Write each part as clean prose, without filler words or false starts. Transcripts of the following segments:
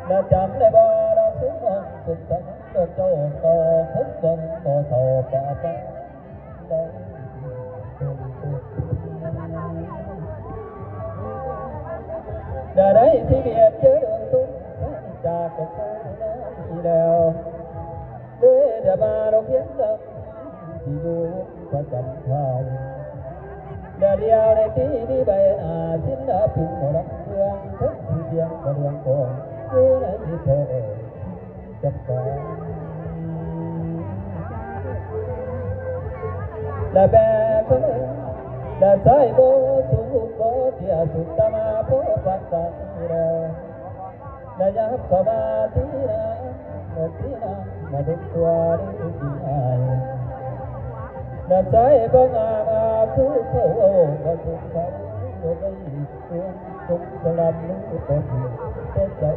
là chạm lại ba đã xuống hồn sụp sẵn được cho hồn to hút vân có thầu bà ta đây đã đấy thì biệt chớ đường tung cha có sao gì đèo để đã ba đâu khiến tâm thì đủ và chẳng thay đã liao này tí đi bay à xin đã phim một đám hương thức thì riêng và đường cổ cứ đã đi thôi chấp cả là bé có là sai bố xuống có tia sụt ta mà bố phát ta là nhấp có ba tí na một tí na mà đúng tua đi đi ai là sai bố mà cứ khổ và xuống khóc rồi đây xuống cũng sẽ làm lúc có chuyện sẽ chạy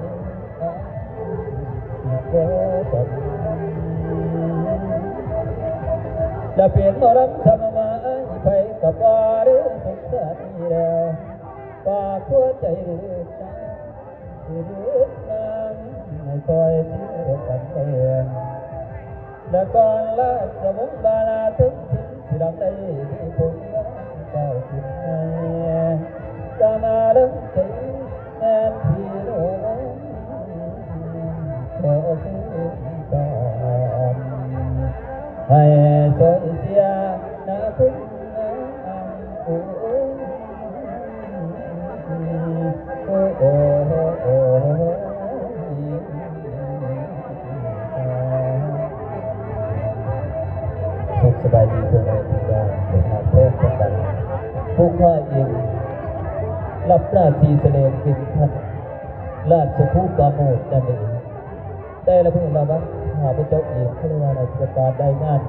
có tận là biển màu đắm sầm mà phải cặp ba đứa sống sát đi đèo và cua chạy được thì nước nam ngày coi chỉ được cảnh tiền là con lá sờ bốn ba la thức thì đằng đây đi cùng vào chuyện này ta mà đứng chỉ em thì đồ có sự tàn hay cho xia na cũngสบายดีตัวเองที่ได้เป็นทางเพื่อนกันผู้ข้าเองรับหน้าที่แสดงเป็นท่านราชผู้ปราโมทนั่นเองแต่ละเพื่อนเราบ้างหาพระเจ้าเองพระราชการได้งาน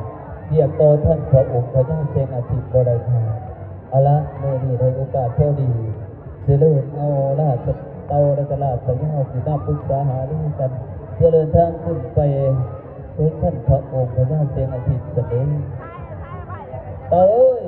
เรียกโตท่านพระองค์พระเจ้าเซนอาทิตย์บริทาเอาละเมื่อนี้ในโอกาสเท่าดีเจริญเอาราชเตาและกราชสัญญาสีน้าปรึกษาหาเรื่องกันเจริญทางขึ้นไปเพื่อท่านพระองค์พระเจ้าเซนอาทิตย์เสด็จเต้ย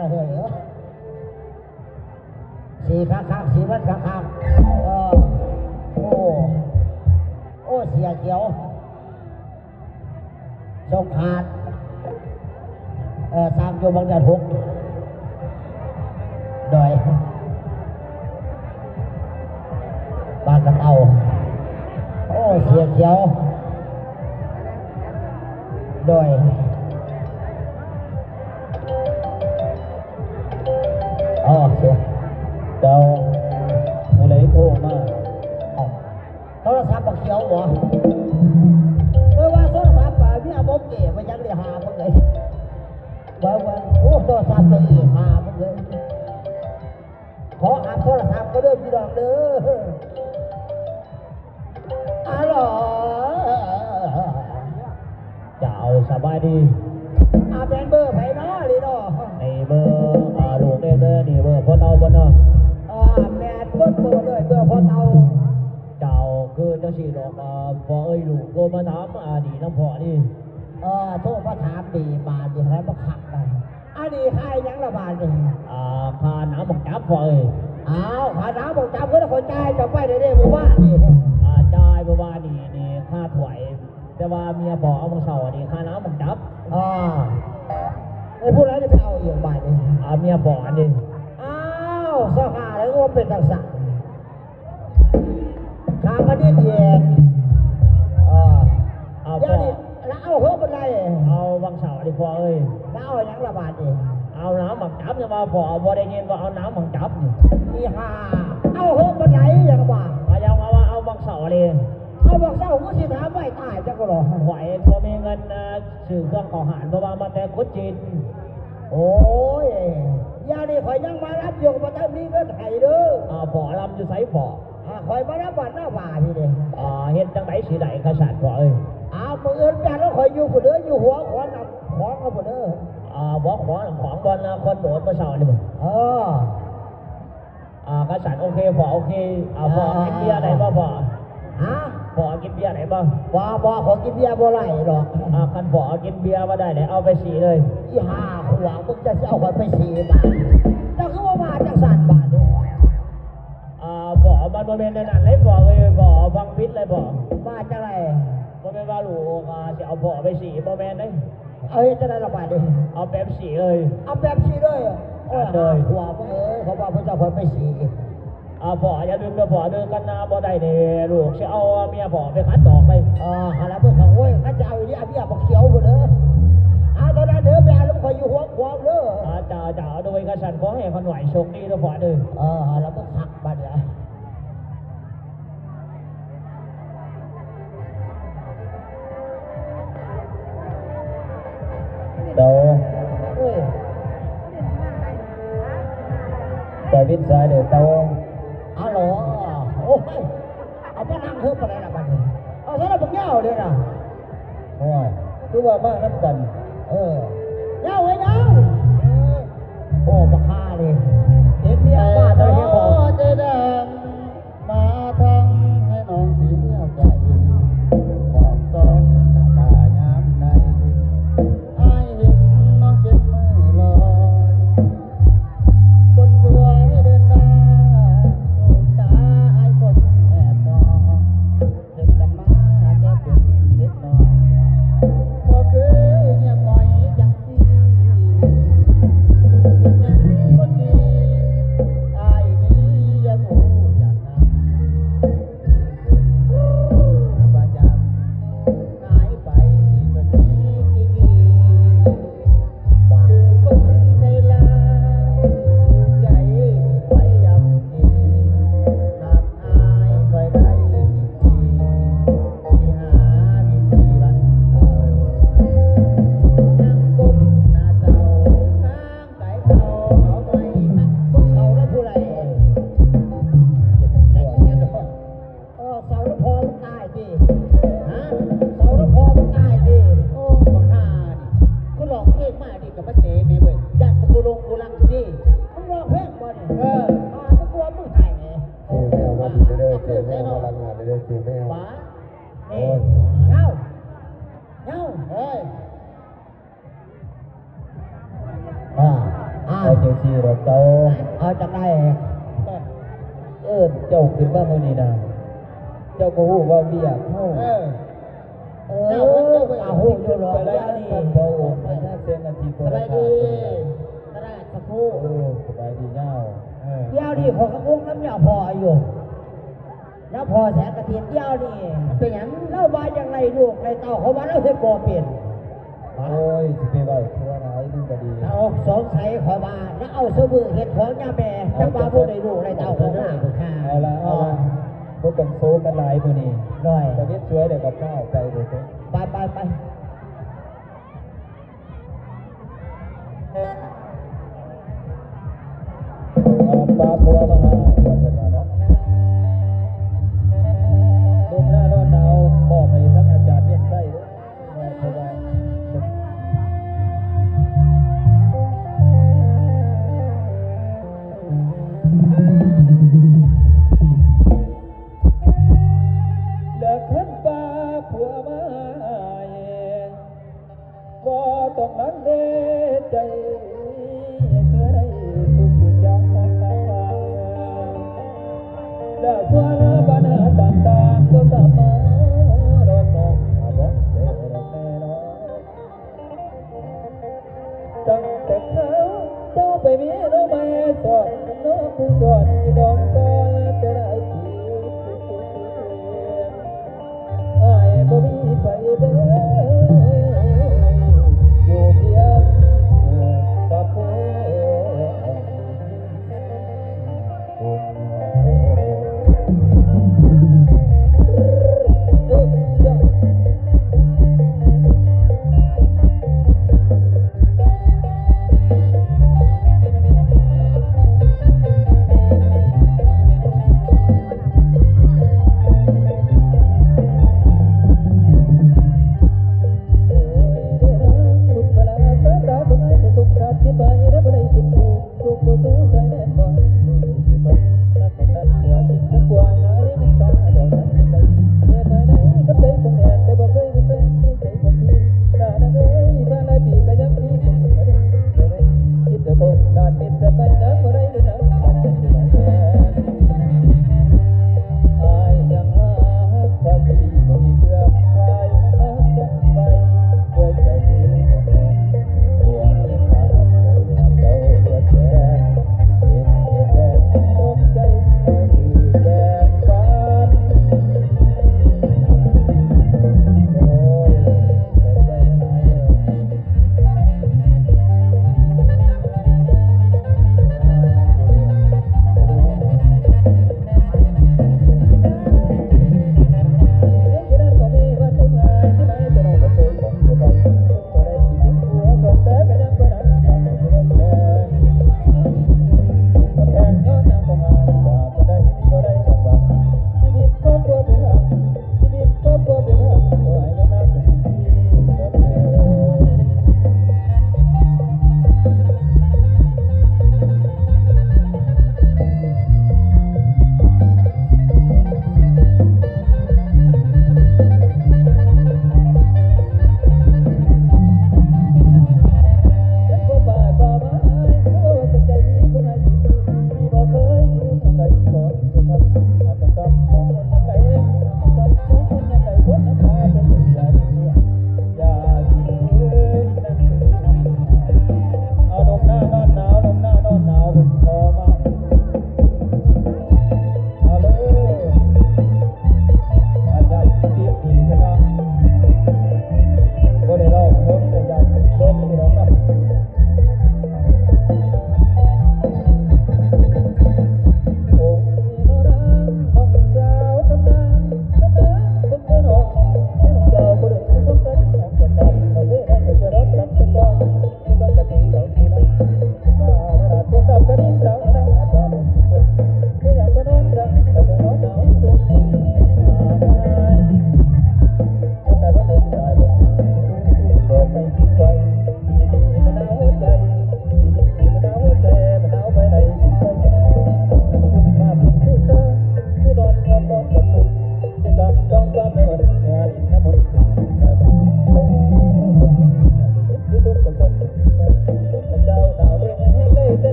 ละเฮ้ยสีคักสีมันคักโอ้เสียเขียวสงขาดสามโยบางเดือน6ดอยบางกระเตาโอ้เสียเขียวดอยเสียเจ้าผู้ใดโทรมาโทรศัพท์บักเขียวบ่เมื่อว่าโทรศัพท์พี่อาบอกเก๋มันยังได้หามึงเลยว่าโอ้โทรศัพท์ตัวเองหามึงเลยขอหาโทรศัพท์ก็เริ่มพี่ดอกเด้ออ๋อเจ้าสบายดีแบนเบอร์ไปเนาะลีเนาะในเบอร์ลูกเด้อนี่เบอร์พ่อเตาบ่เนาะแม่เบอร์เลยเบอร์พ่อเตาเจ้าคือจังซี่ดอกพ่อเอ้ยลูกก็มาถามดีน้ำพ่อนี่โทษมาถามดีบาทดีแล้วมาขัดกันดีใครยังละบาทนี่ค่าน้ำบักจับพ่อเอ้ยค่าน้ำบักจับก็ต้องคนจ่ายจะไปได้หมู่บ้านนี่จ่ายบ่ว่านี่ค่าถ้วยแต่ว่าเมียบอกเอามาเช่านี่ค่าน้ำบักจับไอ้พูดแล้วจะไปเอาอีกบาทนี่เมียบอกอันนี้สหาแล้วก็เป็นต่างสั่งขามาดิ้นเองเดี๋ยวนี้แล้วเอาเฮ้ยเป็นไรเอาบางเสาดิพ่อเอ้ยแล้วเอาอย่างละบาทเองเอาน้ำบักจับเนี่ยมาพ่อบ่ได้ยินว่าเอาน้ำบักจับนี่เอาเฮ้ยเป็นไรอย่างว่ายังว่าเอาบางเสาเลยเอาบางเสาก็สิถามไม่ตายจะก็รอไหวพอมีเงินซื้อเครื่องของหารเพราะว่ามาแต่กุจีนโอ้ยยานี่ข่อยยังมารับอยู่มาตั้งนี้ก็ไถ่เด้อพ่อลำจะใส่พ่อข่อยมารับบัตรหน้าบ่าพี่เด้เห็นจังไหนสีไหนขสันพ่อเอ้ยมืออื่นกันแล้วข่อยอยู่ผู้เด้ออยู่หัวขวานำของเขาผู้เด้อบ่ขวานของบอลคนโดดมาเสาเลยมั้งขสันโอเคพ่อโอเคพ่อกินเบียร์อะไรบ้างพ่อกินเบียร์ไหนบ้างบ่ขอกินเบียร์บ่ไรหรอกคันพ่อกินเบียร์มาได้เลยเอาไปสีเลยขวางมึงจะเอาไปสีบาทแต่คือว่ามาจากสันบาทเนี่ยพ่อมันบริเวณนั้นเลยพ่อเลยพ่อฟังพิษเลยพ่อมาจากไหนบริเวณว่าลูกจะเอาพ่อไปสีบริเวณไหนจะได้ระบาดดิเอาแบบสีเลยเอาแบบสีเลยขวางมึงเขาว่ามึงจะเอาไปสีพ่ออย่าลืมนะพ่อเดินกันนาบ่ได้เนี่ยลูกจะเอาเมียพ่อไปคัดดอกไปหาแล้วเมื่อเขาโว้ยข้าจะเอาอย่างนี้พี่บอกเขียวหมดเลยตอนนั้นเด้อแม่ลูกคอยอยู่หัวควงเด้อจ่าโดยกระสันขอให้คนไหวโชคดีนะพ่อเด้อแล้วก็หักมาเดี๋ยวแต่วิทย์สายเดือดเตาฮัลโหลโอ้ยเอาไปนั่งเพิ่มอะไรล่ะบ้านนี้เอาซะแล้วมึงเงาเลยนะโอ้ยคือว่าบ้านนับกันเงาไว้เงาโอ้มาฆ่าเลยเห็นเนี่ยบ้านอะไรบอกใจดำมาทำให้น้องเสียใจบอกสองตายามในไอ้เห็นน้องเจ็บไม่ลอยคนสวยเดินหน้าถูกตาไอ้คนแอบมองเดินกันมาแต่คุณนิดหน่อยพอเคยเงียบหน่อยจังสิเป็นยังคนดีไอ้นี้ยังหูอยากนำประจำหายไปจนนี้กี่บาคือคนใจลาใจไว้ยำอีหากอายคอยได้อีกทีที่หาวิธีวันเก่านั่งก้มหน้าเศร้าข้างไก่เขาเอาไว้นักพวกเขาแล้วผู้ไรเสาแล้วพอมึงตายดิเสาแล้วพอมึงตายดิโอ้บังหาดิกูหลอกเองมาดิกับพระเต๋แม่เบิดยันกูลงกูลังดิมึงรอเพ่งบ่ดิมึงกลัวมึงหายไงแมวมาดีเด้อเจอแมวพลังงานเด้อเจอแมวนี่เงาเฮ้ย เอาเจ้าซีเราเจ้า เอาจังได้ เจ้าขึ้นมาเมื่อนี้นะเจ้าก็หูว่าเบี้ยเข้า เอาหูอยู่หรอก ไป เดี๋ยว แล้ว นี้ ท่านพระองค์พระเจ้าเสียงอาทิตย์ สบายดีกระดาษสักครู่ สบายดีเจ้า เดี๋ยวนี้ของกระปุกน้ำยาพออยู่แล้วพอแสงกระเทียมเดี๋ยวนี้เป็นอย่างเล่ามาอย่างไรลูกไรเต่าเขาว่าเราเห็นบ่อเปลี่ยน โอ้ยสิไปไหวทั่วร้ายดูก็ดี เอาสงสัยขอยมาแล้วเอาสมือเห็ดของยาแม่จะมาพูดในลูกไรเต่าของหน้าค่ะ เอาละพวกต้องโซกันหลายตัวนี้ น้อย แต่เวทช่วยเดี๋ยวกับข้าวไปเลย ไปปลาพัวมาหาก่อนจะมาเนาะลมหน้าร้อนหนาวมอบให้ทั้งอาจารย์เลี้ยงไส้ด้วยเพราะว่าเลิกขึ้นปลาพัวมาบ่ต้องลังเลใจเธอได้ทุกสิ่งอย่างแล้วชั่วละปัญหาต่างๆก็ตามมาดอกน้องบอกเธอดอกแน่นอนตั้งแต่เขาเจ้าไปมีน้องไม่สอนน้องผู้สอนที่น้องก็จะได้ผิดไอ้บ่มีไปเด้ออยู่เพียงกับผู้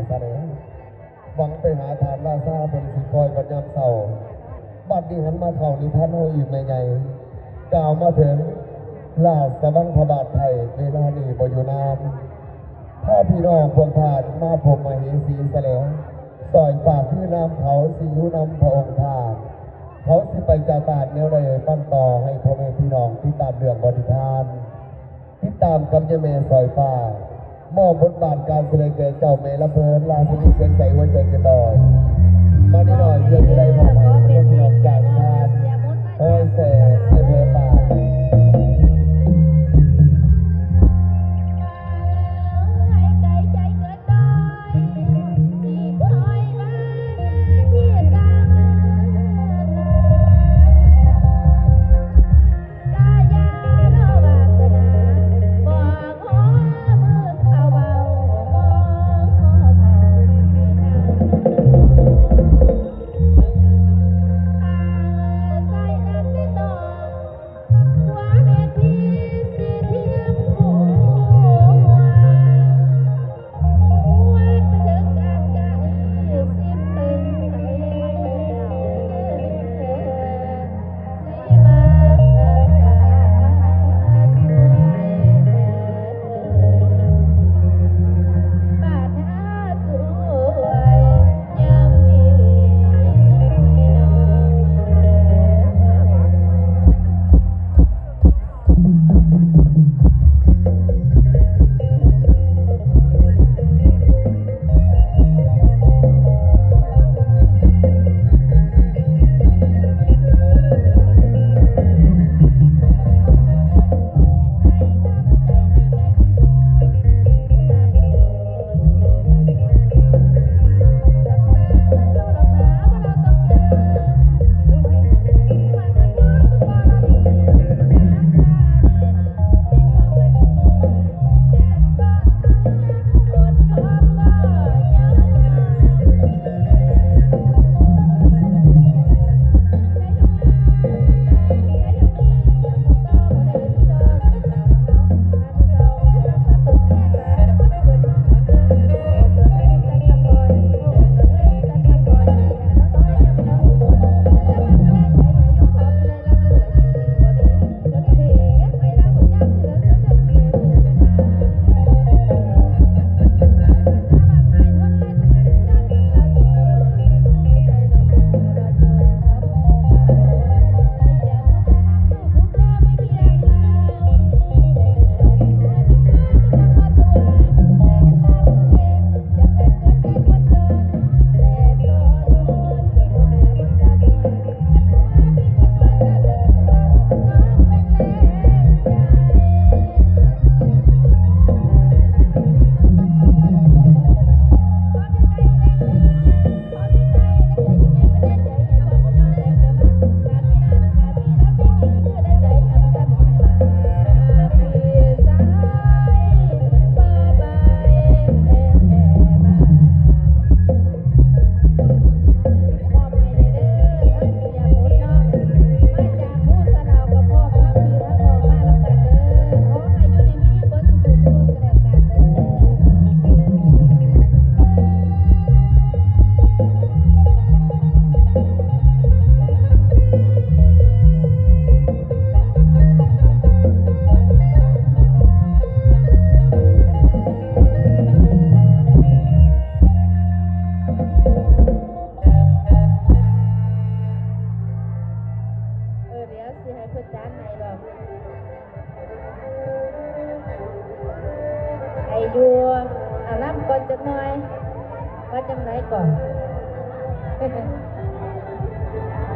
ซะแล้วหวังไปหาฐานราซาบนสิคอยวันยามเศร้าบัดนี้หันมาเข้านิทานเฮาอีกแม่ใหญ่กล่าวมาถึงราชสวังพระบาทไทยเวลานี้บ่อยู่นานถ้าพี่น้องพวกทานมาพบมาเห็นสีแสลงซอยฝากคือน้ำเขาสีหูน้ำพระองค์ทานเขาสิไปจาตาดแนวใดฟังต่อให้พ่อแม่พี่น้องติดตามเรื่องบริทานติดตามกำยะเมซอยฟ้ามอบบทบาทการแสดงแก่เจ้าเมละเพลินลาสนิทเสียงใสหัวใจกันดอยมาดีหน่อยเพื่อจะได้มองให้พ่อพี่น้องจากทานโอ้ยแสเจเพปา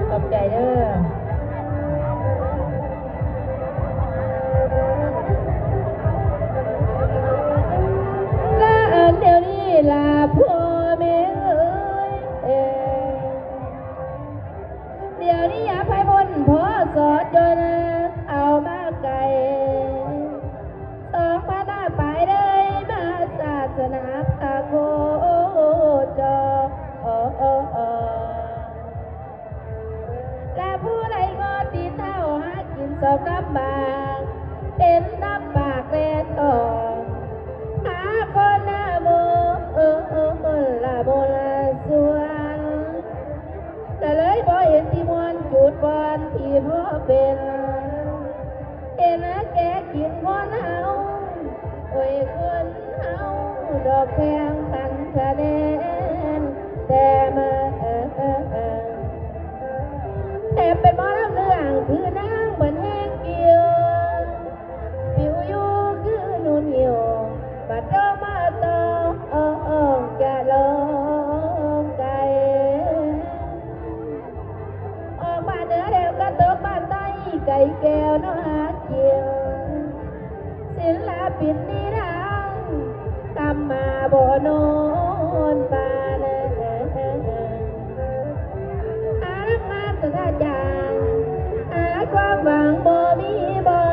ขอบใจเด้อลาอันเดียวนี้ลาพ่อแม่เอ้ยเดี๋ยวนี้อย่าไปบนพอสอดจนเอามาไกลสองพันหน้าไปเลยมาศาสนาพาโคจและผู้ใด เป็นเอ็นแกกินคนเฮาโอ้ยคนเฮาดอกแพงพันคะแนนแต่มาแต่เป็นหมอลำเรื่องคือนางเหมือนแห้งเกี่ยวผิวอยู่คือนุ่นเหี่ยวบัดเดิมมาต่อจะลงใจออกบ้านเหนือเร็วก็ตกบ้านใต้ไก่แก้วน้องหาเกี่ยวศิลปินนี่ดังกำมาบ่นอนบ้านอารักงานสุดาจางอาความหวังบ่มีบอ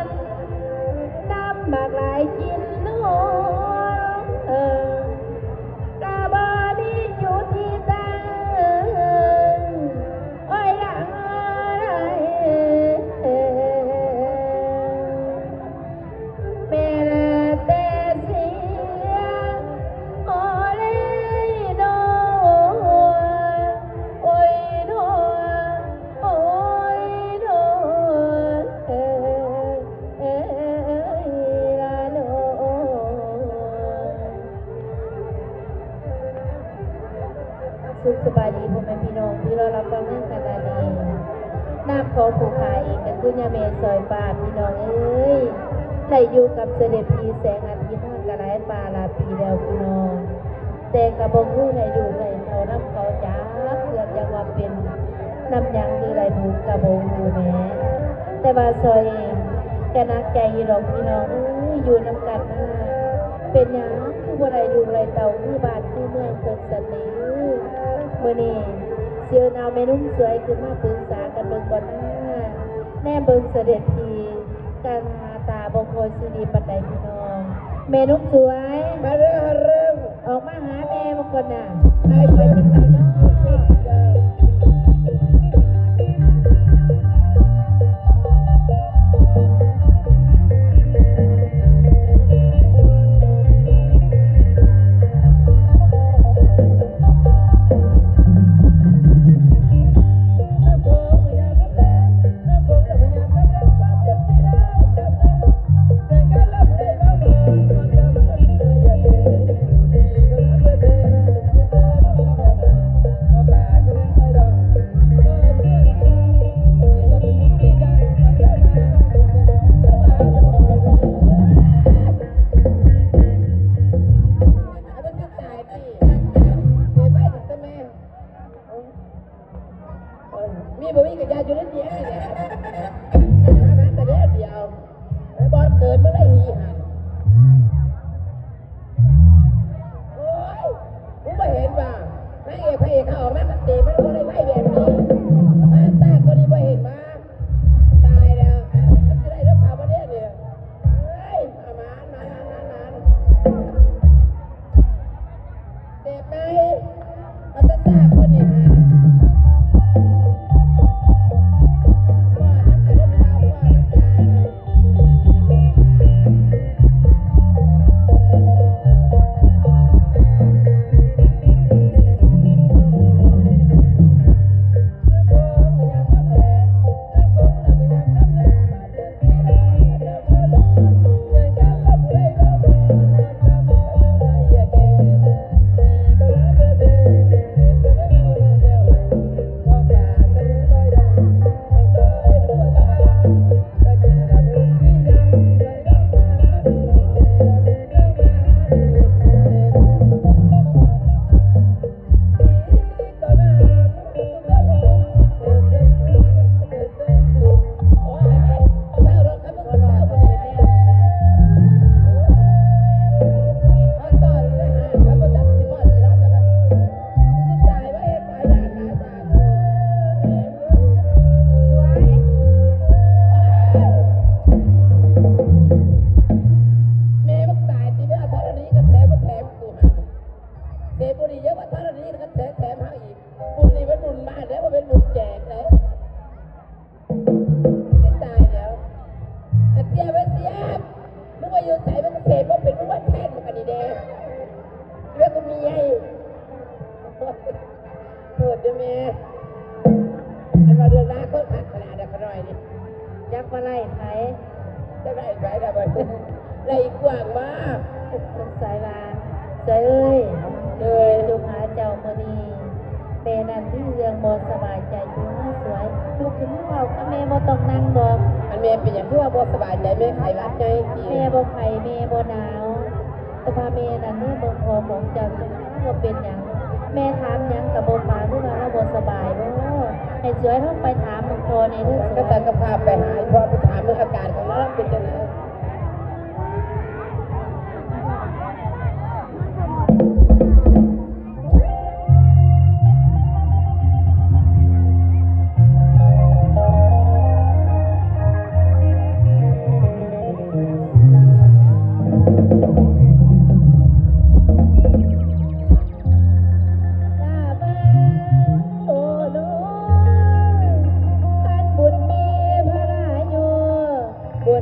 นน้ำบากหลายกินนอนตาบ่มีจุดที่ตั้งโอ้ยดังอะไรแม่แต่เสียงโอเลโนโอ้ยโนโอ้ยโนลาโนสุขสบายดีพ่อแม่พี่น้องที่เรารับฟังเรื่องขนาดนี้น้ำของผู้ขายเองก็คือยาเมซอยป่าพี่น้องเอ้ยได้อยู่กับเสด็จพีแสงอาทิตย์ทางกระไรป่าลาปีเดียวพี่น้องแต่กระบงมือไหนดูไหนเขาน้ำเขาจ้าเกือบยังว่าเป็นน้ำยังคือไรบุกระบงดูแม้แต่ว่าซอยเองแกนักใจหรอกพี่น้องเอ้ยอยู่น้ำกันมาเป็นยังคือบ่ไรดูไรเต่าคือบ้านคือเมืองเพิ่นสติเมื่อนี้เสียวนาเมนุ่มสวยขึ้นมาปรึกษากันเบิ่งก่อนหน้าแน่เบิ่งเสด็จพีการหาตาบงคอยซีดีปันใดพี่น้องเมนุ่มสวยมาเริ่มออกมาหาแม่บางคนน่ะไปจังไหนเนาะมีบุ้ยกับยาจุดเดียวนี่แหละมาแต่เดียวบอลเกิดเมื่อไรหีหันโอ้ยกูไม่เห็นว่านายเอกพระเอกเขาออกมาตีมันก็เลยไม่แบบนี้มาตาคนนี้ไม่เห็นมาตายแล้วมันจะได้รับข่าวประเด็นเนี่ยเฮ้ยมาเด็กไหมมันจะตาคนนี้หัน เดือนหน้าก็ขาดขนาดเด็กน้อยนี่ จักว่าไล่ไผ จะได้ไปได้บ่ได้กว้างมาก สงสัยว่าสวยเอ้ย เลย จุมหาเจ้ามื้อนี้แม่นั่นที่เรื่องบ่สบายใจอยู่นะสวยลูกขึ้นมาเว้ากับแม่บ่ต้องนั่งดอก อันแม่เป็นอย่างที่ว่าบ่สบายใจแม่ไข้หวัดใหญ่จริง แม่บ่ไข้แม่บ่หนาวแต่พาแม่นั่นเด้อเบิ่งพอของเจ้าจังว่าเป็นหยังแม่ถามหยังก็บ่ปากคือว่าเราบ่สบายบ่ให้สวยลงไปถามมึงพอนี่เด้อส ก็ วย จะกระพาไปหาพ่อไปถามเรื่องอาการของน้องเป็นจังไง ลาบ้าโอ้น้อยอันบุญมีพระราอยู่บุญ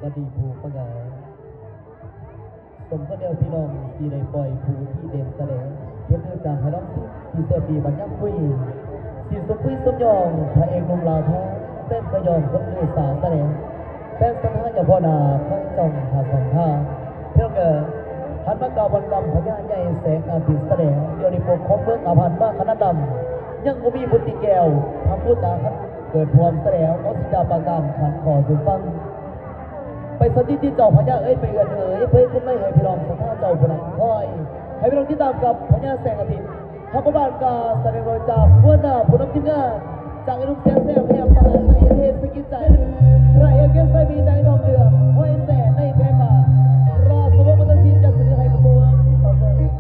บดีภูประกาศสมก็เดียวพี่น้องที่ได้ปล่อยภูที่เด่นแสดงเพื่อเนื่องจากให้น้องที่เสียบีบรรยับคุยสีสมคุยสมยองพระเอกหนุ่มลาวแท้เส้นกระยองคนอื่นสาวแสดงเป็นสถานอย่าพ่อนาพระจงทาสองท่าเพื่อเกิดหันมากาวันลำพญาใหญ่แสงอาทิตย์แสดงเดียวในปกของเมืองอาพันธ์มากขนาดดำยังก็มีบุตรแก้วทำพูดตาขันเกิดพวมแสดงเขาสิดาปากามขันขอสุฟังไปสถิติเจ้าพญาไปเอือนเพื่อคุณไม่ให้พี่น้องสัทธาเจ้าพนังคอยให้พี่น้องที่ตามกับพญาแสงอาทิตย์ทำประบาทกาแสดงโดยจากหัวหน้าผู้นำทีมงานจากไอ้ลูกเสียแสงพญามหาไสยเทศกิจใจพระเอกเกษมีใจน้องเดือห้อยแสนในแพร่ป่ารอสมบัติศิลป์จะเสนอให้ประมวลขอเสนอ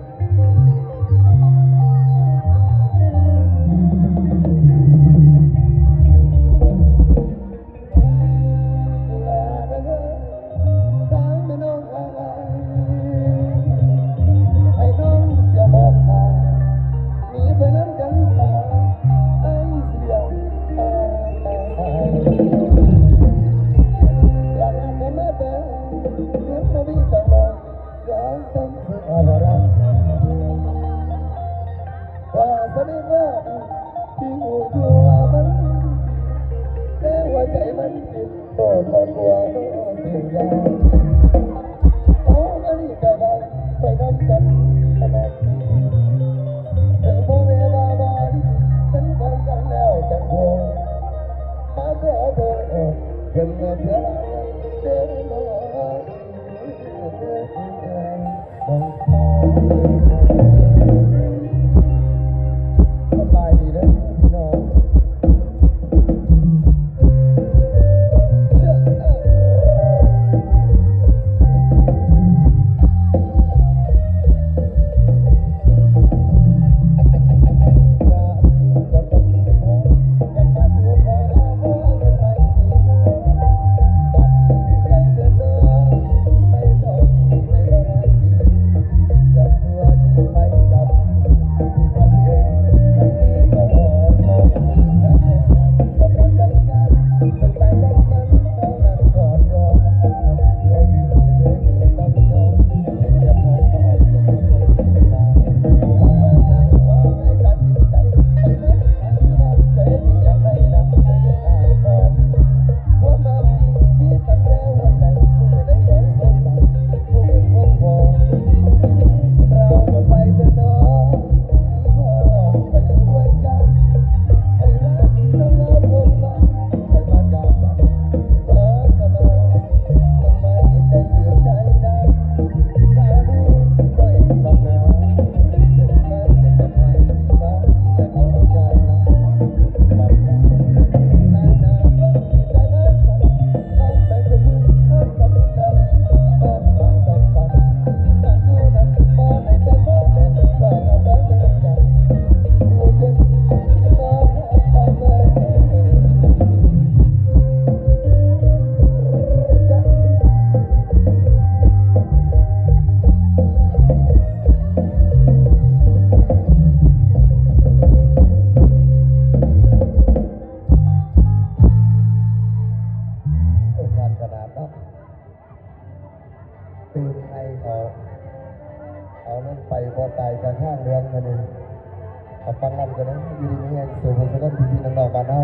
ฟังลำกันนะอยู่ดีมีแห่งสู่พระสนมพี่ๆน้องๆบ้านเฮา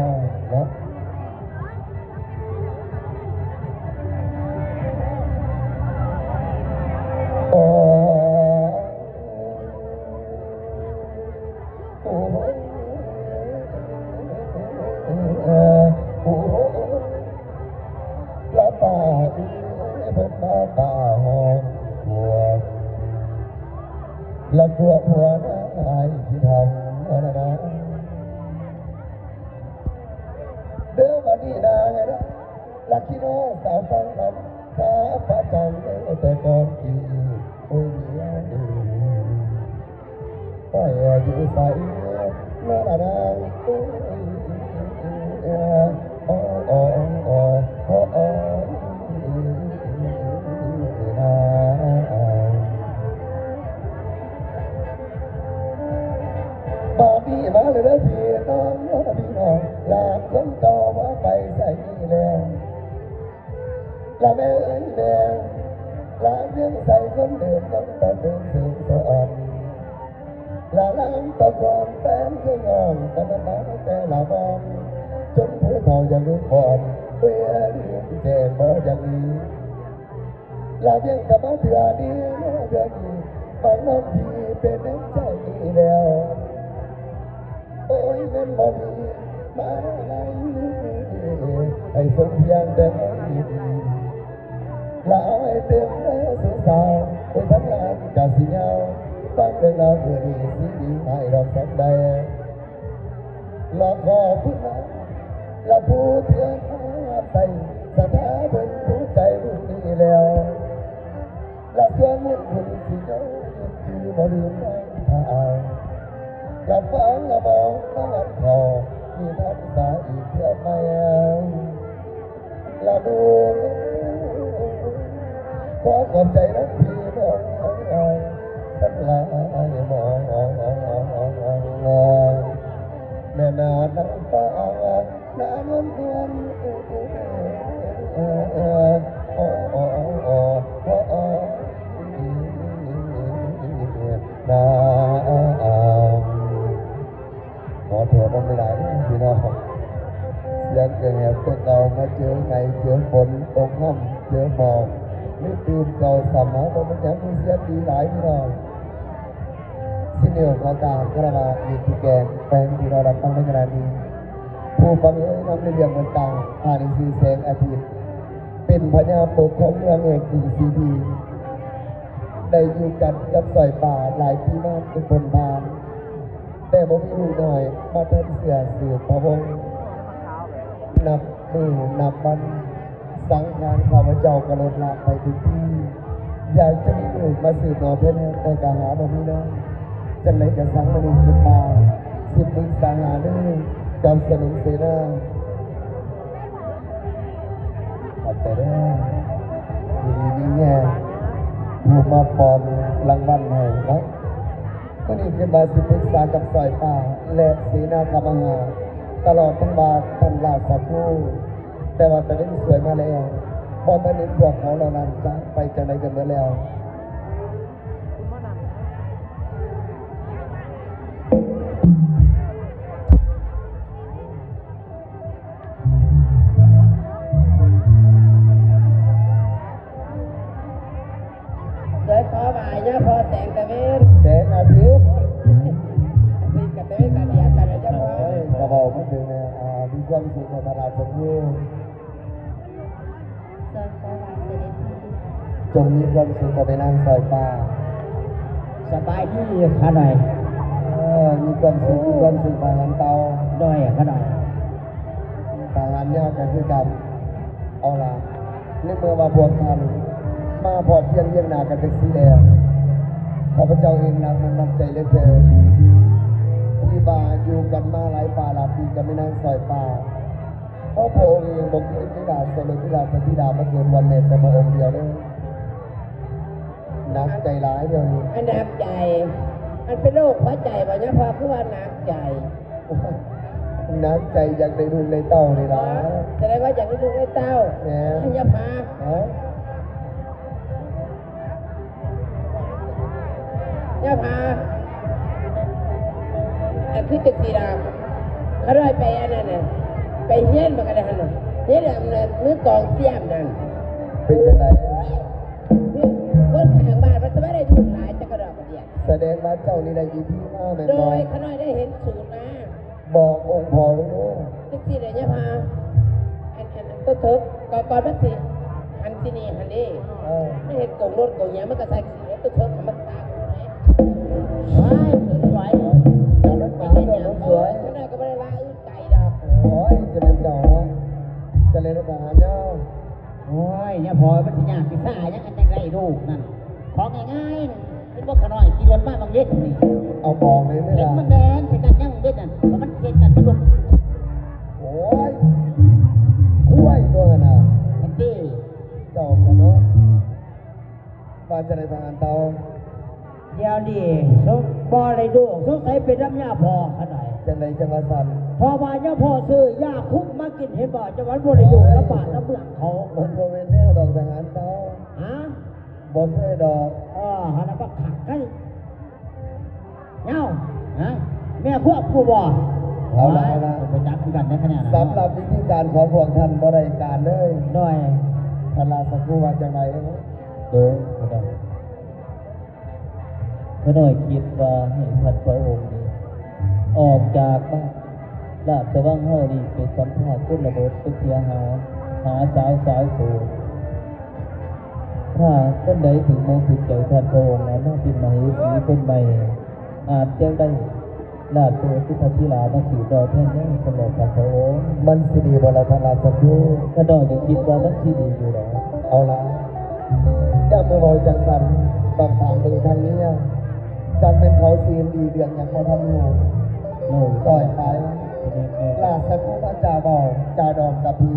เนาะโอ้โอ้โอ้ละป่าเพิ่นมาป่าหอมหัวละตัวหัวหน้าอายที่ทำนะนะเดิมวันนี้นางนะลักขี้น้องสาวฟังคำข้าพระจังแต่ก่อนกี่โอ้ยดีโอ้ย อยู่ใส่นอนนางโอ้โอ้โอ้โอ้โอ้บาดีมาเลยนะพี่น้องพี่น้องลาคนเก่ามาไปใส่แล้วลาแม่เอ้ยแม่ลาเลี้ยงใส่คนเดิมน้ำตาเดิมสูงสะอ่อนลาล้างตะกอนแป้นเครื่องอ่อนตะน้ำมาแต่ละมองจนผู้เฒ่ายังลืมบ่อนเพื่อเลี้ยงแจงบ่อย่างนี้ลาเลี้ยงกับมาเถื่อนี้เถื่อนี้ฟังน้องพี่เป็นน้ำใจแล้วโอ้ยเงินบ่มีมาไหนให้สมเพียงแต่ดีลาให้เต็มเนื้อสุสาวโอ้ยทั้งลานกะสิเงาฟังเรื่องราวเพื่อดีสิดีให้ดอกสำใดลาขอพูดนะลาพูดเถื่อนใส่สถาเป็นผู้ใจรุ่นนี้แล้วลาส่วนมุ่งคุณสิเงาคือบ่ลืมได้ทางลาฟังลามองน้ำมันคอมีทักษะอีกเท่าไหร่ลาดูขอขอบใจน้องพี่น้องสักลายมองแม่นาน้ำตาหน้านวลนวลขอโทษไม่ได้พี่น้องเสียงเกิดเหตุเก่ามาเจอไงเจอฝนตกค่ำเจอหมอกไม่ตื่นเก่าสามารถมันยังมีเสียงดีหลายพี่น้องสิ้นเดียวขอการกระมามีที่แกงแปลงที่เรารับฟังในขณะนี้ผู้ฟังเอ้ยนำในเรื่องต่างๆผ่านสีแสงอาทิตย์เป็นพญาปกของเมืองเอกกรุงศรีดีได้อยู่กันกับสอยป่าหลายปีมากเป็นคนบานแต่บ่มีลูกหน่อยมาเติมเสือสืบพระวงศ์นับมือนับวันสังขารข้าพเจ้ากระโดดลาไปทุกที่อยากจะมีลูกมาสืบต่อเพื่อนแต่กะหาบ่มีน้อยจังไหนจะสังมันอีกขึ้นมาสิบมึงสังหาด้วยกำสนุนเสนาขอบใจด้วยทีนี้นี่แง่ผู้มาปอนรางวัลให้ครับก็นี่คือมาสิปรึกษากับสอยป่าและเสนาคำมหาตลอดทั้งบาททันลาสักครู่แต่ว่าตอนนี้สวยมาแล้วพอตอนนี้พวกเขาเรานั้นจะไปจากไหนกันเมื่อแล้วเดี๋ยวขอบ่ายนะพอแสงตะเวน แสงอาทิตย์ ตีกับตะเวนกันเดียวกันนะเจ้าพ่อก ระบอกมันถึงมีความสุขในตลาดสดอยู่ ส่วนประวัติเสด็จพี่ จงมีความสุขกับไปนั่งซอยป่า สบายดีขาหน่อย มีความสุขทหารเตา ด้อยขาหน่อย ทหารเนี่ยก็คือกันเอาล่ะในเมื่อว่าพวกท่านมาพอเพียงเยี่ยงหน้ากันเป็นสีแดงข้าพเจ้าเองนำมันนำใจเหลือเกินที่บ้านอยู่กันมาหลายป่าหลายปีกันไม่นั่งซอยป่าเพราะพระองค์เองบอกเองที่ดาสมที่ดาสติดามาเกินวันเน็ตแต่มาองค์เดียวเลยนักใจร้ายเดียวนี้ อันหนักใจอันเป็นโรคหัวใจบ่เนี่ยพอคือว่าหนักใจ นักใจอยากได้ลูกในเต้านี่ล่ะ แสดงว่าอยากได้ลูกได้เต้า แหม ให้ยาพา ฮะ ยาพาอันคือจักรีดาเขาได้ไปอันนั้นน่ะไปเฮี้ยนมากันเลยฮะน่ะเฮี้ยนอันนั้นมือกองเสียมนั่น เป็นจังได คนข้างบ้านมันจะไม่ได้ถูกหลายจะกระดอกกระเดียด แสดงว่าเจ้านี่ได้ยินที่มาแม่น โด บ่ ยขาน้อยได้เห็นสูตรนะ บอกองค์พ่อไว้เนาะ จักรีได้ยาพาอันตัวเถิกก่อนมันสิอันที่นี่อันนี้ ไม่เห็นกงรถกงยางมันก็ใส่สีแล้วตัวเธอมันตาว้ายสวย แต่รถหมา เป็น เรื่ อ อง ย่าง ส ส ว วย ย ขนาดก็ไม่ได้ว่าไก่ดอก โอ้ยจะเป็นเจ้าเนาะจะเลยนทหารเนาะ โอ้ยเนี่ยพอมันสิยากสิซ่ายังกันจังไรลูกนั่นของง่ายๆ เป็นพวกขน้อยขี่รถมาบางเด็ดนี่ เอามองเลยไม่ เห็น ได้ มันแดงเห็นกันยังบางเด็ดนั่นเพราะมันเห็นกันมันลง โอ้ยคุ้ยตัวน่ะ กันดี จอบกันเนาะมาจะได้ทางานเตา เดี๋ยวนี้สงบ่อะไรดูสงสัยเป็นน้ำยาพอขนาด จะไหนจะมาสั่น พอมาเนี่ยพ่อซื้อยาคุกมากินเห็นบ่จังหวัดบ่ได้ดูระบาดระเบืองเขา มันโมเมนแนวดอกทหารเตา ฮะ บ่เคยดอก หันมาขักกันเงาฮะแม่พวกผู้บ่ เอาละเอาละ ไปจับกันได้ขนาดนั้น สำหรับวิธีการของพวกท่านบริการเลย หน่อย พลาสักครู่ว่าจังไรเนาะ โดยขน้อยคิดว่าให้ท่านพระองค์นี้ออกจากบ้านราชวังเฮานี่ไปสัมภาษณ์ชนบทไปเที่ยวหาสาวโสดถ้าคนใดถึงมองถึงใจท่านพระองค์นั้นน่าเป็นมเหสีคนใหม่อาจจะได้ราชโอรสพุทธธิรามาสู่ดอยแท่นนี้สำหรับท่านพระองค์ มันสิดีบรพลาสักครู่ ขน้อยก็คิดว่ามันสิดีอยู่แล้ว เอาละอย่ามาบอกจังสันต้องถามมึงทางนี้จังเป็นเขาซีนดีเดือนอย่างพอทำอยู่ โน่น ซอยไปลาสักครู่พระจ่าบอกจ่าดอมกับพี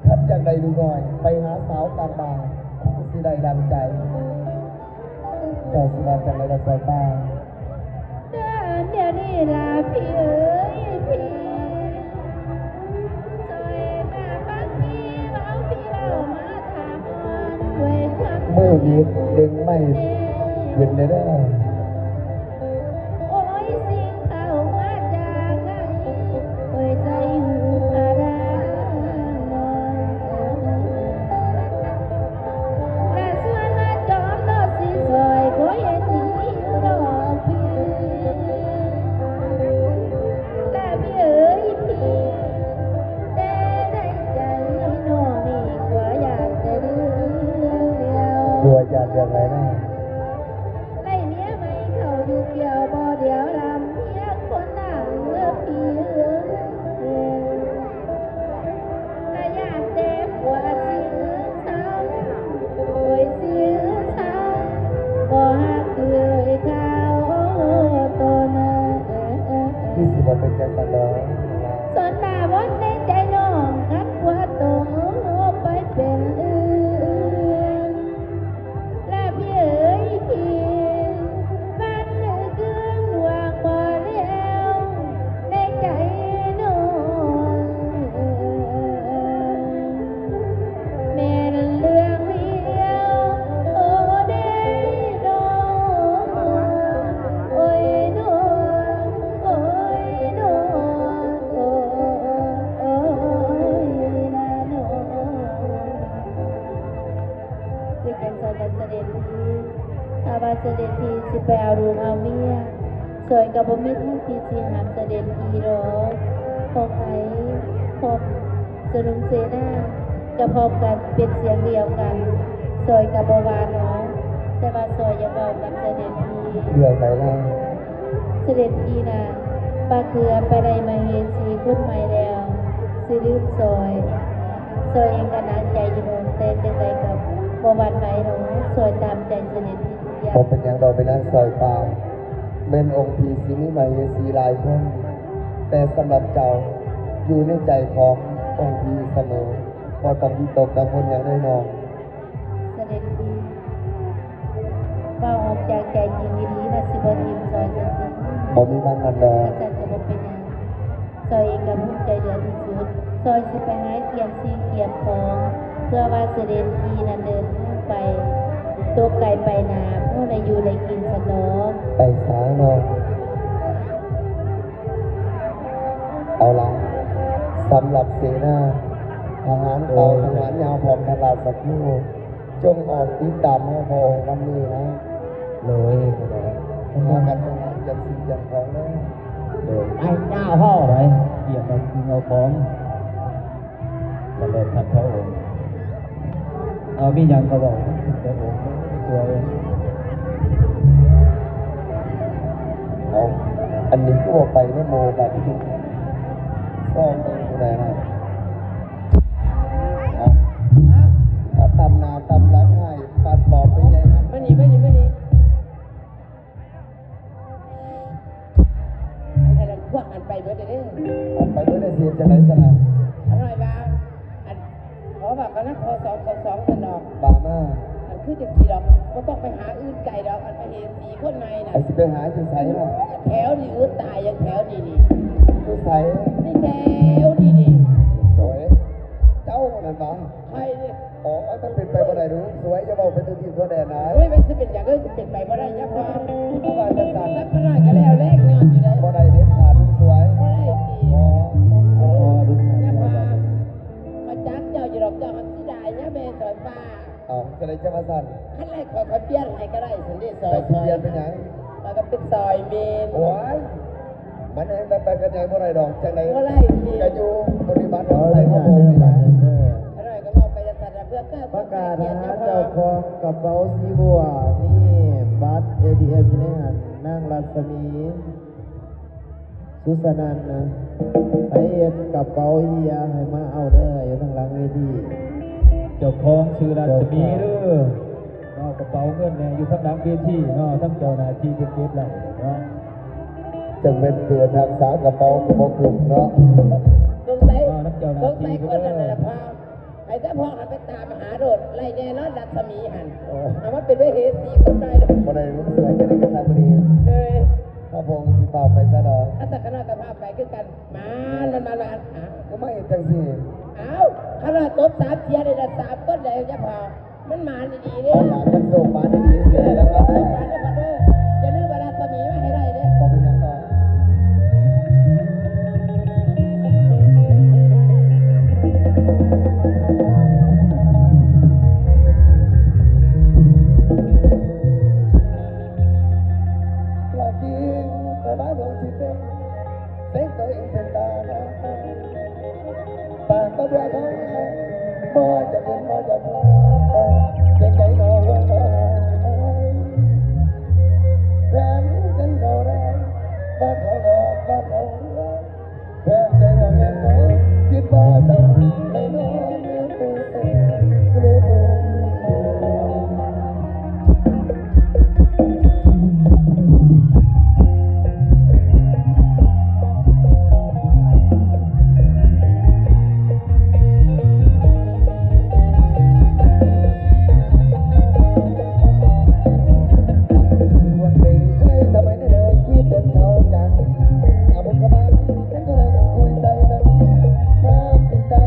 ท่านจังใดดูหน่อย ไปหาสาวตามบาสิได้ดังใจ เจ้าสิมาจังไรละซอยป้า เดี๋ยวนี้ล่ะพี่เอ๋ยพี่ซอยมาบักพี่เอาพี่เรามาถามด้วยความ มือมีดึงไม่ขึ้นเลยเด้อ โอ้ยสิ่งเข้ามาจากไหนโอ้ยใจหูอะไรนอนและส่วนมาจอมโลดสิซอยก็เห็นดีดอกพี่แต่พี่เอ๋ยพี่แต่ในใจน้องนี่ก็อยากจะเลือก ตัวอยากอย่างไรนะ ได้เมียไม่เข้าอยู่เกี่ยวบ่เดียวรำเมียคนนั่งเมื่อปีแต่อยากเจ็บกว่าสิเศร้าโอ้ยสิเศร้าบ่ฮักเคยเข้าตัวนั้น ที่สิบเป็นใจสันดอน สนหน้าวนในใจน้องคัดว่าตรงไปเป็นอื่นและพี่เอ๋ยพี่มันเกินดวงบ่แล้วในใจน้องแม่นเรื่องเดียวโอ้เด้น้องโอ้ยน้องโอ้ยน้องโอ้ยนะน้องคือกันสอนกันเสด็จพี่ถ้าว่าเสด็จพี่สิไปเอารูปเอาเมียสวยกับบ่มีทางที่สิหามเสด็จพี่หรอกพอไผพบสนุมเสนาจะพบกันเป็นเสียงเดียวกันสวยกับบ่ว่าน้องแต่ว่าสวยอย่าเว้ากับเสด็จพี่ เรื่องไหนล่ะ เสด็จพี่นะป้าเคือไปได้มาเฮสีคนใหม่แล้วสิลืมซอยเองก็นักใจอยู่โดนแต่จังใดกับบ่หวั่นไหวหนูซอยตามใจเสด็จพี่ทุกอย่า ผ ง มเป็นอย่างดอกเป็นนั้นซอยปลาเป็นองค์พีสิมิมาเฮสีหลายคนแต่สำหรับเจ้าอยู่ในใจขององค์พีเสมอพอต้องวิตกกังวลอย่างได้นอน เสด็จพี่ว่าออกจากใจจริงดีๆนะสิบ่ทิมซอยสันติ บ่มีบ้านนันดอ อาจารย์จะบ่เป็นหยังซอยเองก็ภูมิใจเหลือที่สุดซอยสิไปหาเกียมสิ่งเกียมของเพื่อว่าเสด็จพี่นั้นเดินทางไปตัวไกลไปนาผู้ใดอยู่ในกินสนอง ไปสานอนเอาละสำหรับเสนาทหารเก่าทหารยาวพร้อมทลาดสักครู่จงออกติดตามให้พระองค์วันนี้นะ เลยก็ได้ มากันทหารจำสิ่งจำของนะ เลย ไอ้เจ้าพ่อ ไปเกี่ยวกับกินเอาของสำหรับท่านพระองค์เอามีหยังก็บอกพระองค์สวย เอาอันนี้ก็บอกไปนะโมแบบที่ซ่อมเป็นอะไรนะเอามาตำนาตำหลังให้ปัดปอบไปใหญ่หัน ไม่หนี อันไปเบิดเด้ เอาไปด้วยได้เสียจะไหนสนะ อร่อยบ้าอันขอแบบกันนะขอ2 2 2สนอก บามา อันคือจะสีดอกก็ต้องไปหาอื่นไก่ดอกอันไปเห็นสีคนในน่ะ ไอ้สิไปหาอยู่ใส่ล่ะ แถวนี่อืดตายยังแถวนี่นี่ อยู่ใส่ นี่แถวนี่นี่ สวยเจ้านั่นปะ ใครเนี่ย อ๋อมันเป็นไปบ่ได้รู้สวยจะบอกเป็นตัวทีตัวแดนนะ ไม่เป็นสิเป็นอย่างอื่นเป็นไปบ่ได้ยังพอ เพราะว่าจะสั่น รับก็ได้ก็แล้วแรกเนี่ยอยู่เลย บ่ได้เด็ดขาดสวย บ่ได้สิ อ๋ออ๋อดู ยังพอเขาจักเจ้าอยู่ดอกเจ้าเขาสิได้เนี่ยแม่สอยฟ้า เอาจะได้จะมาสั่น ขั้นแรกขอเปลี่ยนให้ก็ได้สันนิษฐา ไป น สิเรียนเป็นหยัง แล้วก็เป็นซอยเมน โอ้ยมันเองแต่ไปกันยังบ่ได้ดอกจังได๋ บ่ได้สิ ก็อยู่ปฏิบัติใส่ข้อมูลนี่ล่ะ อร่อยก็บอกไปจะสั่นเพื่อเกิด ประกาศหาเจ้าของกระเป๋าสีบัวมีบัตร ATM อยู่ในหันนางรัศมีสุสนันท์นะไอเอ็ดกระเป๋าเฮียให้มาเอาเด้ออยู่ทางหลังเวที เจ้าของชื่อรัศมีเด้อเนาะกระเป๋าเงินเนี่ยอยู่ทั้งหลังเวทีเนาะทั้งเจ้าหน้าที่เก็บไว้เนาะ จังเป็นเกิดทางสากระเป๋าก็บ่กลุ่มเนาะ สงสัยคนนั้นแหละพ่อไอ้เจ้าพ่อหันไปตามหาโดดไล่แน่นอนรัศมีหันเอามาเป็นไว้เหตุสีคนได้เลย บ่ได้รู้สวยจะได้กันทางบ่ดี เลย ข้าพงสิเป่าไปซะดอก ถ้าตะกนาตะภาพไปคือกันมันมา ก็ไม่เห็นจังซี่ อ้าวขนาดตบ3 เทียได้ละ3ต้นแล้วจะพอมันมาดีๆเด้ เอาหลานมันส่งมาดีๆเสียแล้วก็ จะลืมเวลาสมีไม่ให้ได้เด้ บ่เป็นหยังดอกลากินแต่บ้านของที่เป็นเซ็งตัวเองเป็นตานะปากก็เบื่อเขาบ่จะเป็นบ่จะพอเกรงใจน้องว่าแฟนกันเขาแรงบ้าเขาหลอกบ้าเขาหลอกแฟนใจว่าแม่เขาคิดบ่ต้องให้น้องรู้วันนี้ทำไมได้เลยคิดถึงเขาจังอาบุญกระบาลฉันก็เลยต้องคุยใจกันน้ำติดตา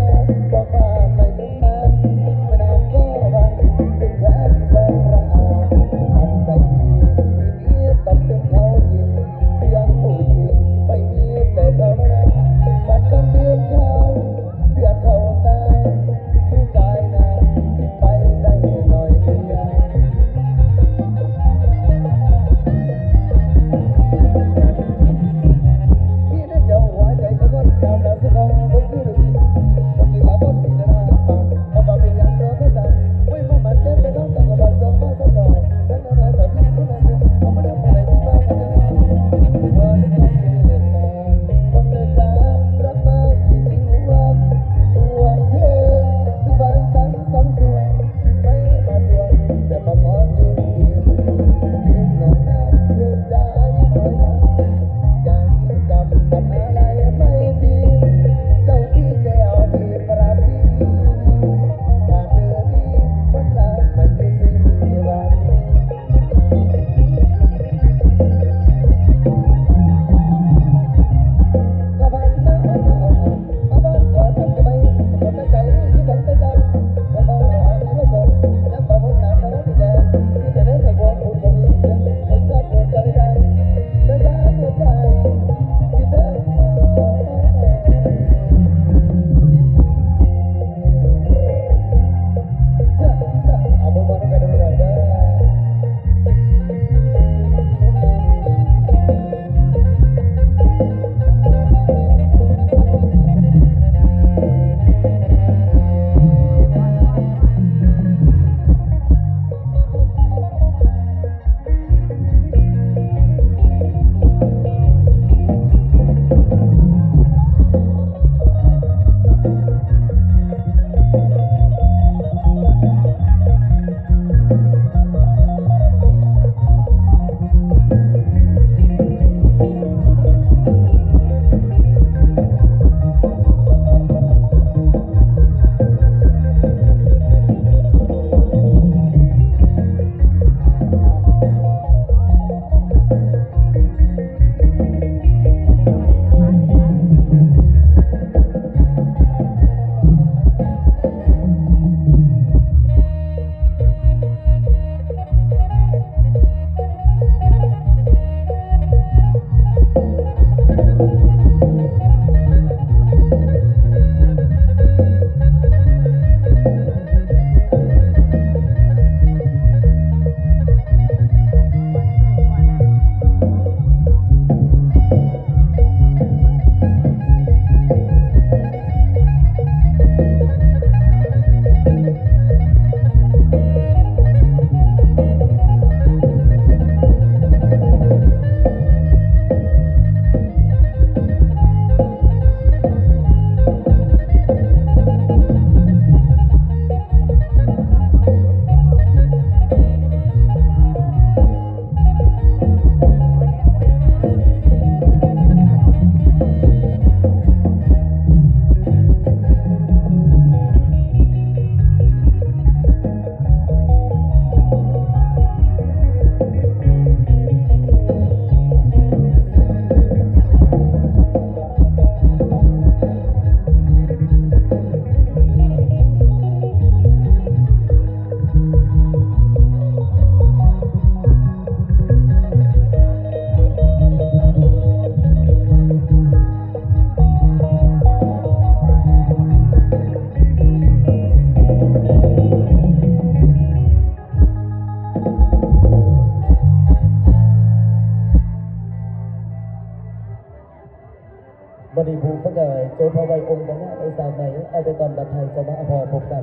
บริบูรณ์ก็เลยโจพอไวองค์บางหน้าไปสามไหมเอาไปตอนบัดไทยจะมาพอพบกัน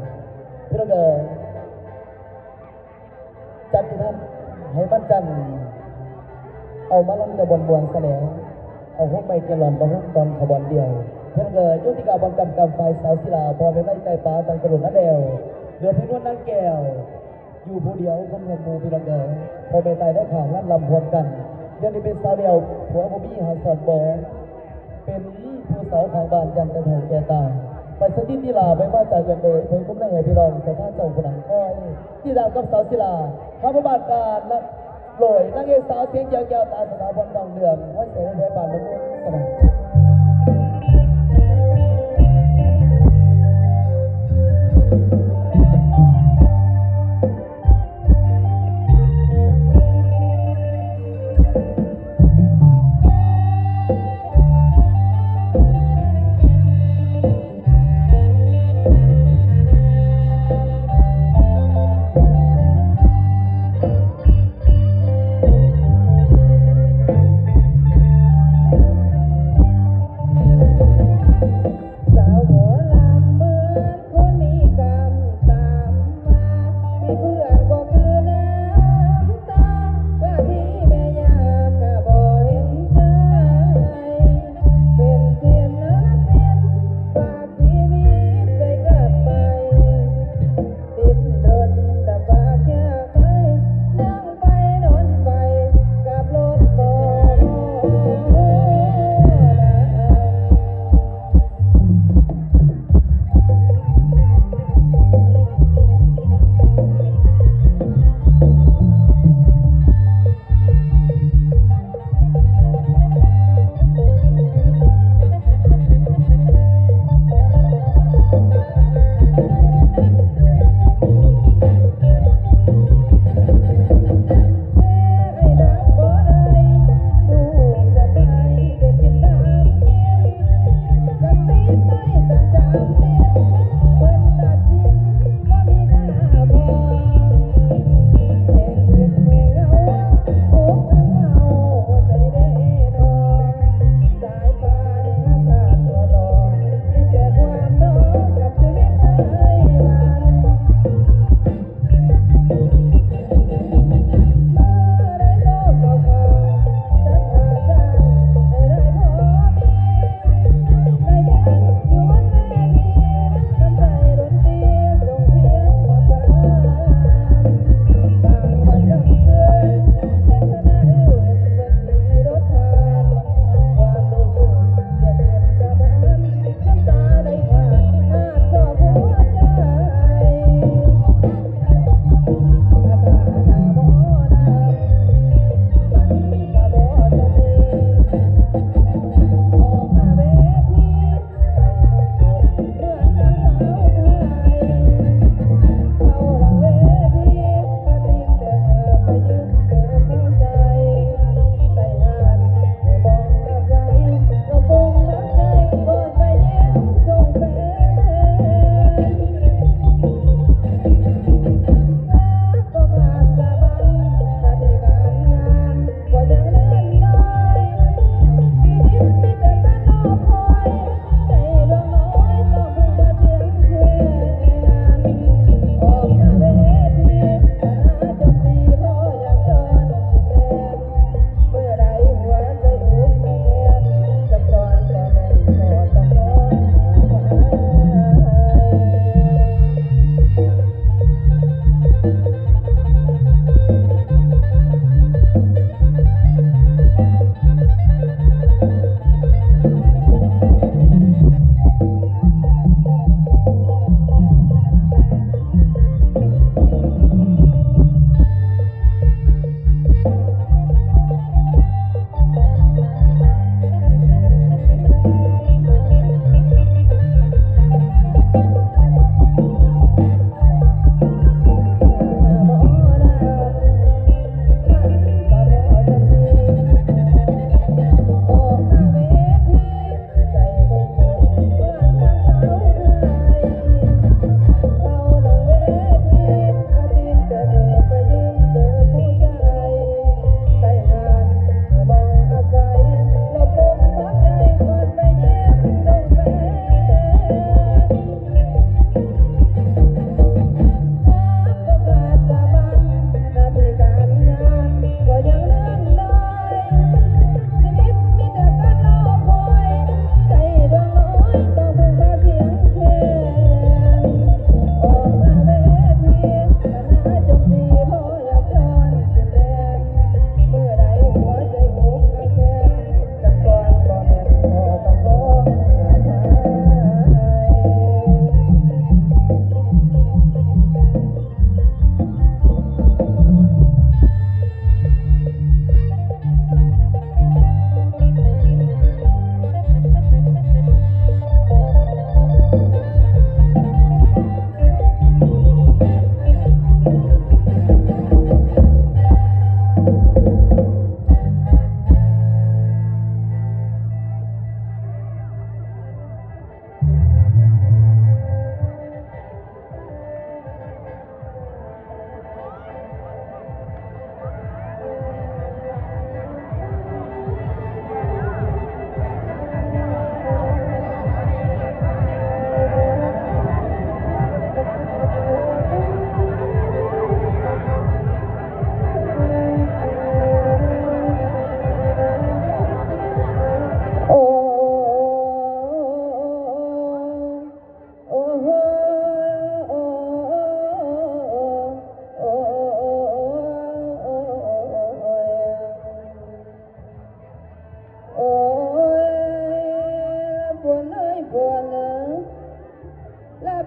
พี่น้องจันที่ท่านให้มั่นจันเอามาลั่นกระบวนบวนแสดงเอาห้องไม้เกลอนมาห้องตอนขบวนเดียวเพื่อนยุติกาบังกำกำไฟสาวศิลาพอเป็นไล่ไก่ปลาตังกระโดดน้าเดวเหลือพี่นวลนางแก้วอยู่ผู้เดียวคนหัวมูพี่น้องพอเป็นตายได้ข่าวลั่นลำพวนกันเดี๋ยวนี้เป็นสาวเดียวผัวบ่มีหาสอนบอเป็นผู้สาวทางบ้านยันแต่เท่าแก่ตาไปสติติลาไปว่าใจกันเลยเพิ่งคุ้มได้เห็นพี่รองแต่ถ้าเจ้าคนหนังก้อยที่ดาวกับสาวศิลาพระบาทการนะโรยนางเอกสาวเสียงยาวๆตาสถาบันดองเดือมห้อยเสียงแผ่บานมันมุ่งสบาย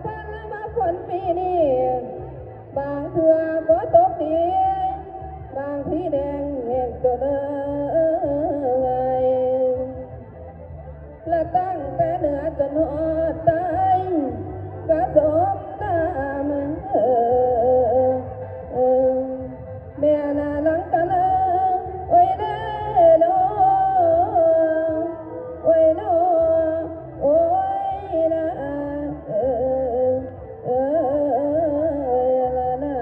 พันมาฝนปีนี้บางเถื่อก็ตกดีบางทีแดงแห้งจนไงและตั้งแต่เหนือจนหอดใต้ก็สมน้ำแม่น่านังกันโอ้ยเด้อโอ้ยโอ้ยนะละนะ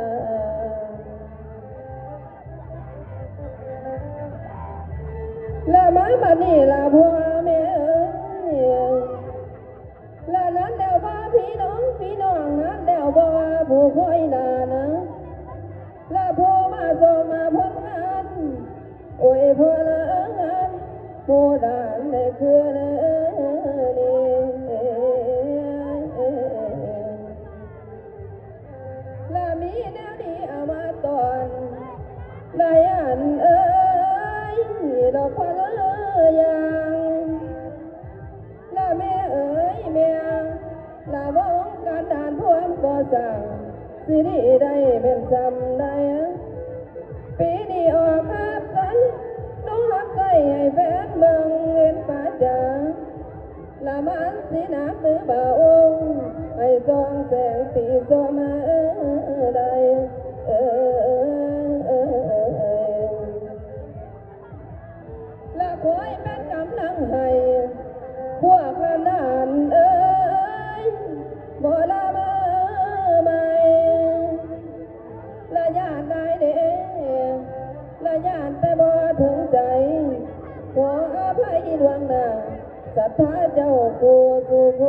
ละมาบัดนี้ละพ่อแม่ละนั้นเดาว่าพี่น้องนั้นเดาว่าผู้คอยนานะละผู้มาส่งมาพ้นงานโอ้ยพ่อละงานผู้ด่านในคืนนี้ละมีแนวดีเอามาตอนละยันดอกพะเลยางละแม่แม่ละวงการด่านพวมก่อสร้างสิริได้เป็นจำได้ปีนี้ออกหับใจน้องหับใจให้แฟนเบิ่งเห็นป่าจ๋าละมันสิหนักหรือเบาให้ส่องแสงตีโซมาได้ละคอยเป็นกำลังให้พวกละนานบ่ละมาใหม่ละญาติได้เด้ละญาติแต่บ่ถึงใจขออภัยดวงหน้าศรัทธาเจ้าผู้สุข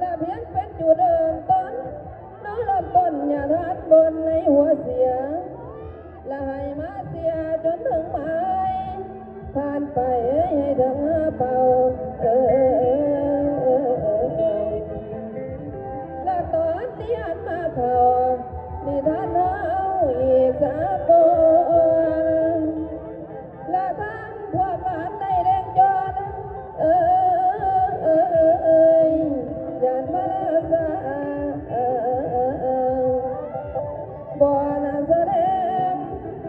ละเพียงเป็นจุดเริ่มต้นน้อเริ่มต้นอย่าทานบนในหัวเสียละให้มาเสียจนถึงหมายผ่านไปให้ถึงเป่าและตอนที่หันมาเขานิทานเอาอีกสักคนและทั้งพวกหลานในแดงจนยันมาสาบ่น่าแสดง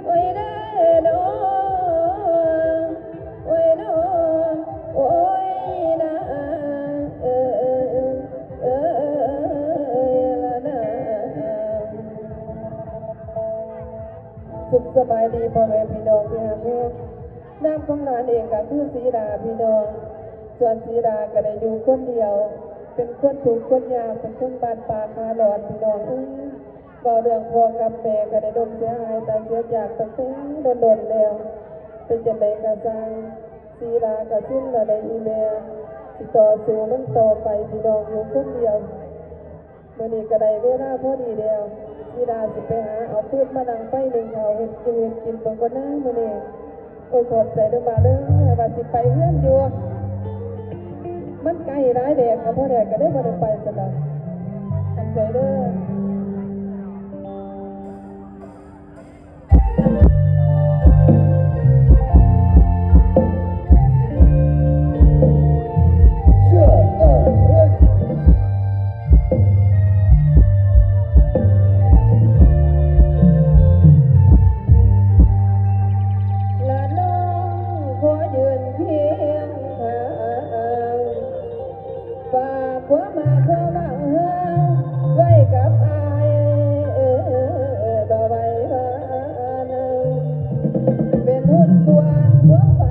โอ้ยเด้อโอ้ยโอ้ยนะละนะสุขสบายดีพ่อแม่พี่น้องที่หาแม่น้ำของหลานเองก็คือสีดาพี่น้องส่วนสีดาก็ได้อยู่คนเดียวเป็นคนถูกคนยากเป็นคนบ้านป่าคาหลอดพี่น้องก็เรื่องพ่อกับแม่ก็ได้ดมเสียหายแต่เสียจากตั้งแต่โดนแล้วเป็นจังไดกะสร้างสีดากะสิ้นละได้อีแม่สิต่อสู้มันต่อไปพี่น้องอยู่คนเดียวมื้อนี้ก็ได้เวลาพอดีแล้วสีดาสิไปหาเอาพืชมาดังไฟหนึ่งเขาเฮ็ดอยู่เฮ็ดกินเบิ่งก่อนนะมื้อนี้โอ้ยขอบใจเด้อมาเด้อว่าสิไปเฮือนอยู่มันไกลหลายแดดก็พอแดดก็ได้บ่ได้ไปซะแล้วขอบใจเด้อเป็นหุ้นส่วนพวก